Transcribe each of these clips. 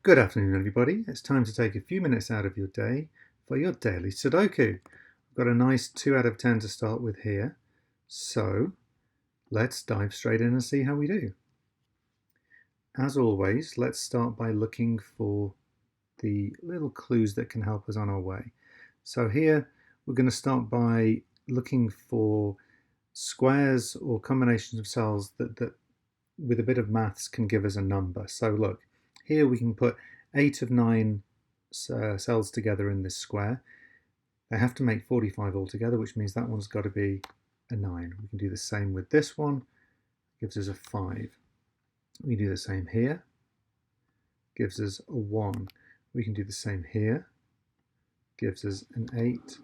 Good afternoon, everybody. It's time to take a few minutes out of your day for your daily Sudoku. I've got a nice 2 out of 10 to start with here. So let's dive straight in and see how we do. As always, let's start by looking for the little clues that can help us on our way. So here we're going to start by looking for squares or combinations of cells that with a bit of maths can give us a number. So look, here we can put 8 of 9 cells together in this square. They have to make 45 altogether, which means that one's got to be a 9. We can do the same with this one, gives us a 5. We do the same here, gives us a 1. We can do the same here, gives us an 8,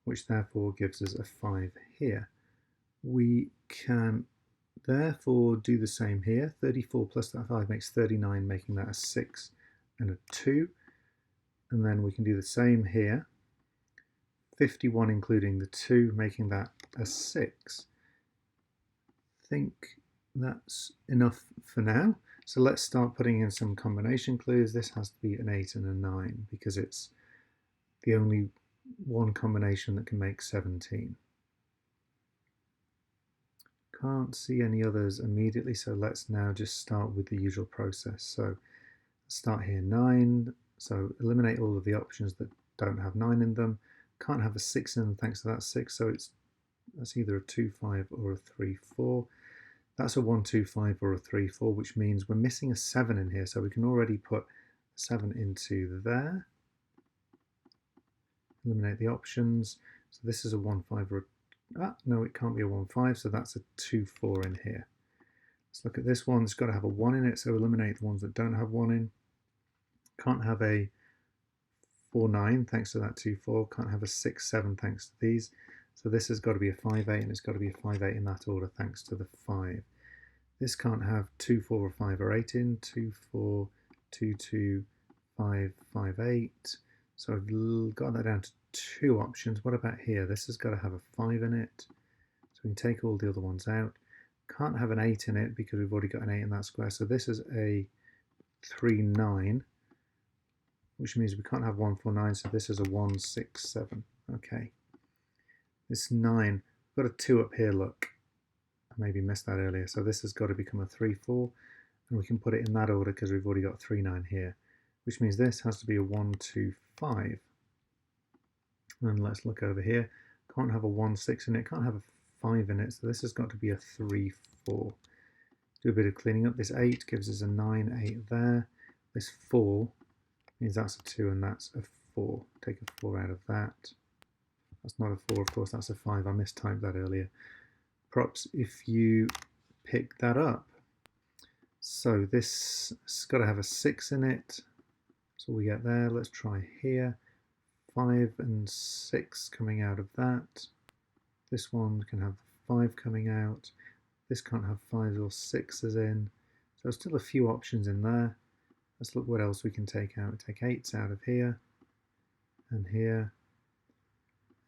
which therefore gives us a 5 here. We can therefore do the same here. 34 plus that 5 makes 39, making that a 6 and a 2. And then we can do the same here. 51 including the 2, making that a 6. I think that's enough for now. So let's start putting in some combination clues. This has to be an 8 and a 9 because it's the only one combination that can make 17. Can't see any others immediately, so let's now just start with the usual process. So start here, 9, so eliminate all of the options that don't have 9 in them. Can't have a 6 in them thanks to that 6, so that's either a 2, 5 or a 3, 4. That's a 1, 2, 5 or a 3, 4, which means we're missing a 7 in here, so we can already put 7 into there. Eliminate the options. So this is a 1, 5 or a no, it can't be a 1, 5, so that's a 2, 4 in here. Let's look at this one. It's got to have a 1 in it, so eliminate the ones that don't have 1 in. Can't have a 4, 9, thanks to that 2, 4. Can't have a 6, 7, thanks to these. So this has got to be a 5, 8, and it's got to be a 5, 8 in that order, thanks to the 5. This can't have 2, 4, or 5, or 8 in. 2, 4, 2, 2, 5, 5, 8. So I've got that down to 2 options. What about here? This has got to have a 5 in it. So we can take all the other ones out. Can't have an 8 in it because we've already got an 8 in that square. So this is a 3, 9, which means we can't have 1, 4, 9. So this is a 1, 6, 7. Okay. This 9, we've got a 2 up here, look. I maybe missed that earlier. So this has got to become a 3, 4. And we can put it in that order because we've already got 3, 9 here, which means this has to be a 1, 2, 5. And let's look over here. Can't have a 1, 6 in it. Can't have a 5 in it. So this has got to be a 3, 4. Do a bit of cleaning up. This 8 gives us a 9, 8 there. This 4 means that's a 2 and that's a 4. Take a 4 out of that. That's not a 4, of course. That's a 5. I mistyped that earlier. Props if you pick that up. So this has got to have a 6 in it. So we get there. Let's try here. 5 and 6 coming out of that. This one can have 5 coming out. This can't have 5s or 6s in. So still a few options in there. Let's look what else we can take out. We take 8s out of here, and here,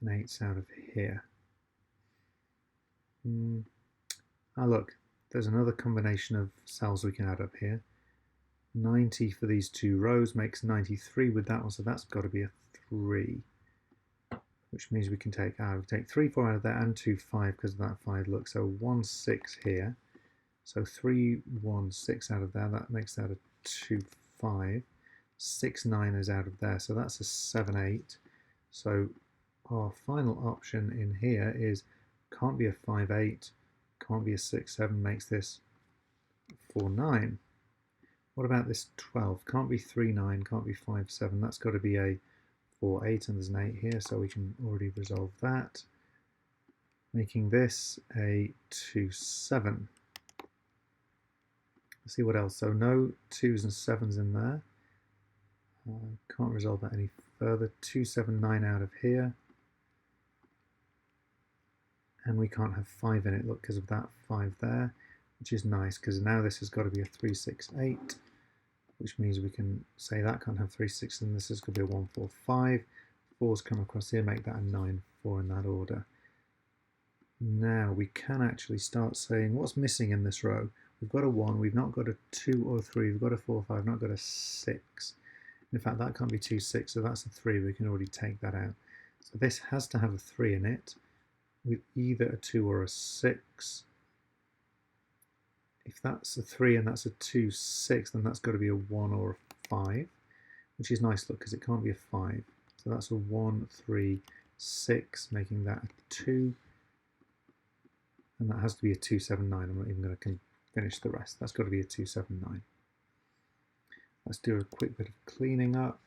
and 8s out of here. Look, there's another combination of cells we can add up here. 90 for these 2 rows makes 93 with that one, so that's got to be a 3, which means we can take we take 3, 4 out of that and 2, 5 because of that 5 look. So 1, 6 here. So 3, 1, 6 out of there. That makes that a 2, 5. 6, 9 is out of there. So that's a 7, 8. So our final option in here is can't be a 5, 8. Can't be a 6, 7. Makes this 4, 9. What about this 12? Can't be 3, 9. Can't be 5, 7. That's got to be a 4, 8, and there's an 8 here, so we can already resolve that, making this a 2, 7. Let's see what else. So no 2s and 7s in there. Can't resolve that any further. 2, 7, 9 out of here. And we can't have 5 in it, look, because of that 5 there, which is nice, because now this has got to be a 3, 6, 8. Which means we can say that can't have 3, 6, and this is going to be a 1, 4, 5. 4's come across here, make that a 9, 4 in that order. Now we can actually start saying what's missing in this row. We've got a 1, we've not got a 2 or 3, we've got a 4, 5, not got a 6. In fact, that can't be 2, 6, so that's a 3. We can already take that out. So this has to have a 3 in it, with either a 2 or a 6. If that's a 3 and that's a 2, 6, then that's got to be a 1 or a 5, which is nice, look, because it can't be a 5. So that's a 1, 3, 6, making that a 2. And that has to be a 2, 7, 9. I'm not even going to finish the rest. That's got to be a 2, 7, 9. Let's do a quick bit of cleaning up.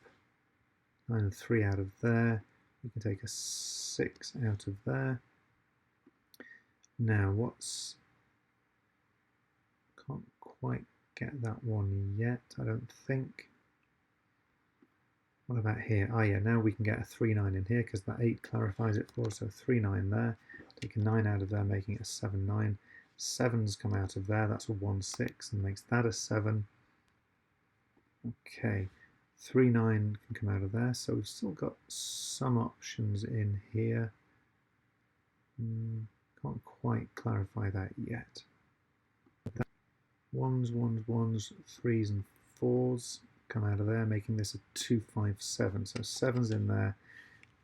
9 and 3 out of there. We can take a 6 out of there. Now can't quite get that one yet, I don't think. What about here? Ah, yeah, now we can get a 3, 9 in here because that 8 clarifies it for us. So 3, 9 there. Take a 9 out of there, making it a 7, 9. 7's come out of there. That's a 1, 6 and makes that a 7. Okay, 3, 9 can come out of there. So we've still got some options in here. Can't quite clarify that yet. 1s, 1s, 1s, 3s and 4s come out of there, making this a 2, 5, 7. So 7's in there,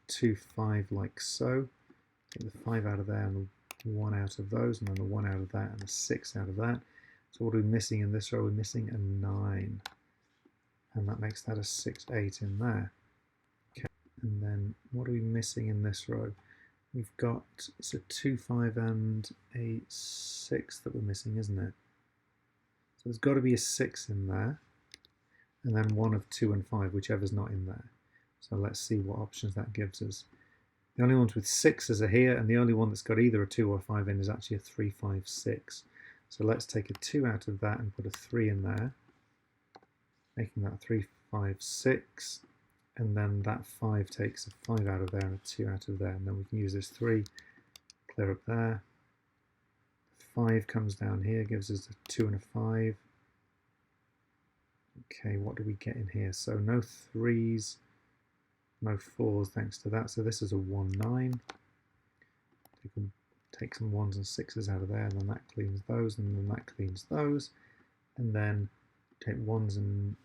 2, 5 like so. Take the 5 out of there and the 1 out of those, and then the 1 out of that and the 6 out of that. So what are we missing in this row? We're missing a 9. And that makes that a 6, 8 in there. Okay. And then what are we missing in this row? We've got, it's a 2, 5 and a 6 that we're missing, isn't it? So there's got to be a 6 in there. And then one of 2 and 5, whichever's not in there. So let's see what options that gives us. The only ones with 6s are here, and the only one that's got either a 2 or a 5 in is actually a 3, 5, 6. So let's take a 2 out of that and put a 3 in there, making that 3, 5, 6. And then that 5 takes a 5 out of there and a 2 out of there. And then we can use this 3, clear up there. 5 comes down here, gives us a 2 and a 5. Okay, what do we get in here? So no 3s, no 4s thanks to that. So this is a 1, 9. Take some 1s and 6s out of there, and then that cleans those, and then that cleans those. And then take 1s and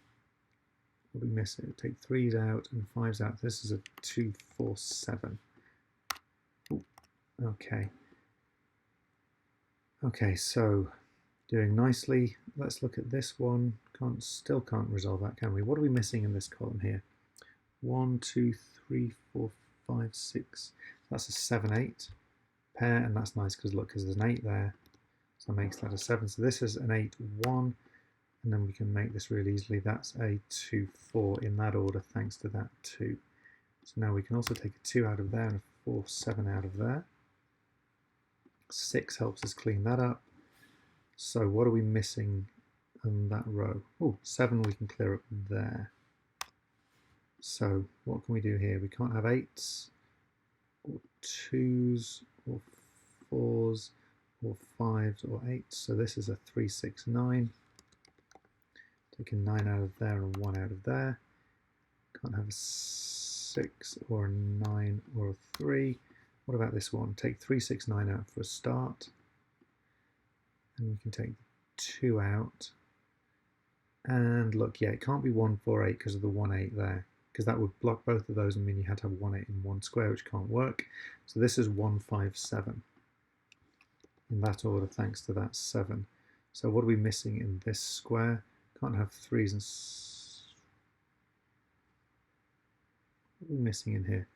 what do we miss? Take 3s out and 5s out. This is a 2, 4, 7. Ooh, okay. Okay, so doing nicely. Let's look at this one. Still can't resolve that, can we? What are we missing in this column here? 1, 2, 3, 4, 5, 6. That's a 7, 8 pair, and that's nice because look, because there's an 8 there. So that makes that a 7. So this is an 8, 1, and then we can make this really easily. That's a 2, 4 in that order, thanks to that 2. So now we can also take a 2 out of there and a 4, 7 out of there. 6 helps us clean that up. So what are we missing in that row? Oh, 7 we can clear up there. So what can we do here? We can't have 8s or 2s or 4s or 5s or 8s. So this is a 3, 6, 9. Take a 9 out of there and a 1 out of there. Can't have a 6 or a 9 or a 3. What about this one? Take 3, 6, 9 out for a start. And we can take 2 out. And look, yeah, it can't be 1, 4, 8 because of the 1, 8 there. Because that would block both of those and mean you had to have 1, 8 in one square, which can't work. So this is 1, 5, 7. In that order, thanks to that 7. So what are we missing in this square? Can't have 3s and... What are we missing in here?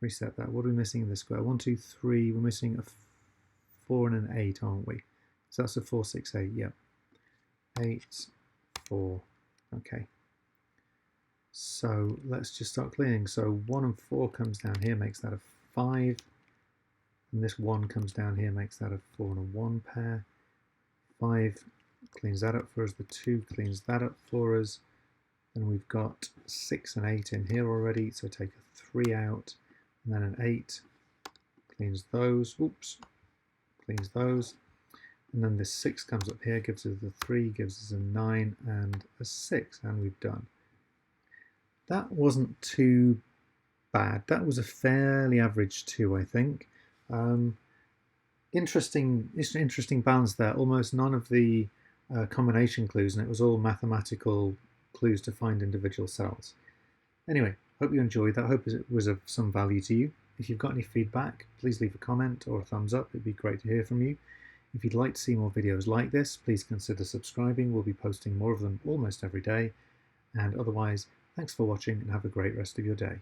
Reset that. What are we missing in this square? 1, 2, 3. We're missing a 4 and an 8, aren't we? So that's a 4, 6, 8. Yep. 8, 4. Okay. So let's just start cleaning. So 1 and 4 comes down here, makes that a 5. And this 1 comes down here, makes that a 4 and a 1 pair. 5 cleans that up for us. The 2 cleans that up for us. And we've got 6 and 8 in here already. So take a 3 out. And then an 8 cleans those. Whoops. Cleans those. And then this 6 comes up here, gives us the 3, gives us a 9 and a 6. And we've done. That wasn't too bad. That was a fairly average 2, I think. Interesting balance there. Almost none of the combination clues, and it was all mathematical clues to find individual cells. Anyway, hope you enjoyed that. Hope it was of some value to you. If you've got any feedback, please leave a comment or a thumbs up. It'd be great to hear from you. If you'd like to see more videos like this, please consider subscribing. We'll be posting more of them almost every day. And otherwise, thanks for watching and have a great rest of your day.